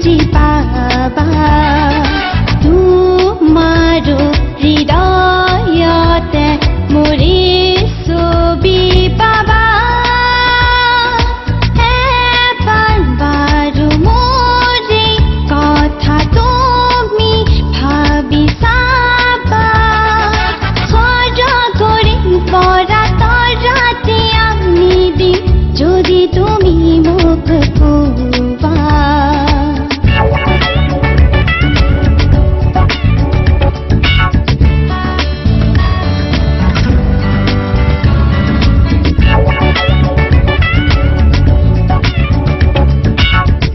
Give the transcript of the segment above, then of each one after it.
বুজি পাবা তোমাৰো হৃদয়তে মোৰে ছবি পাবা এবাৰ বাৰু মোৰে কথা তুমি ভাবি চাবা স্বৰ্গৰে পৰা তৰাতে আনি দিম যদি তুমি মোক কোৱা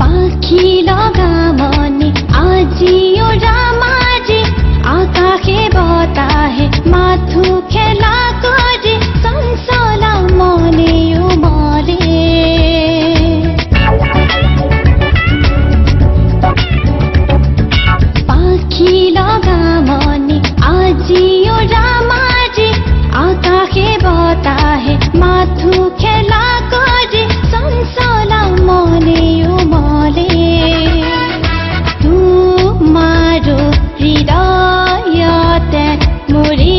পাখি লগা মনে আজিও ৰামাজে আকাশে বতাহে মাথো খেলা কৰে চঞ্চলা মনেও মৰে পাখি লগা মনে আজিও ৰামাজে আকাশে বতাহে মাথো খেলা কৰে চঞ্চলা মনেও মৰে তোমাৰো হৃদয়তে মোৰে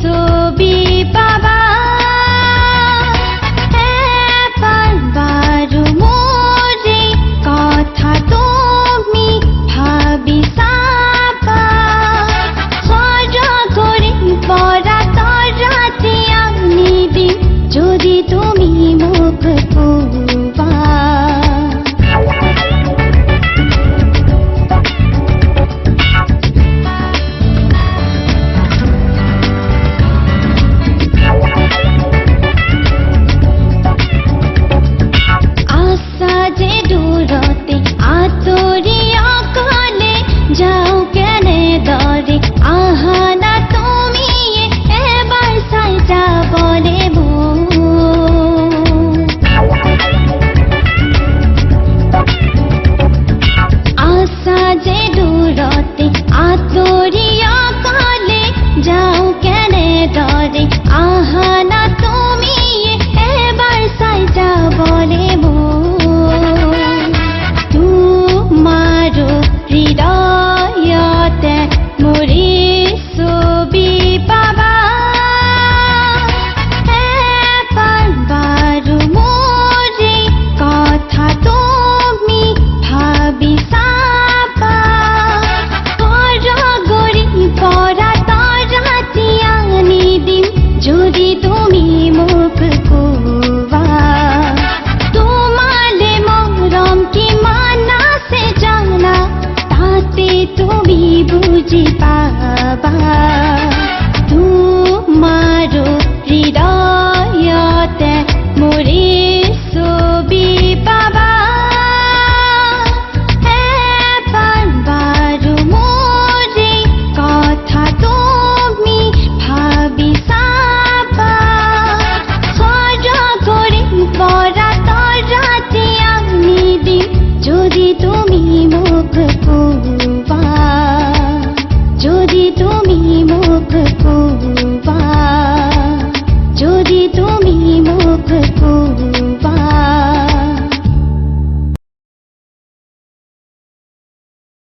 ছবি পাবা এবাৰ বাৰু মোৰে কথা তুমি ভাবি চাবা স্বৰ্গৰে পৰা তৰাতে আনি দিম যদি তুমি মোক কোৱা আশা যে দূৰতে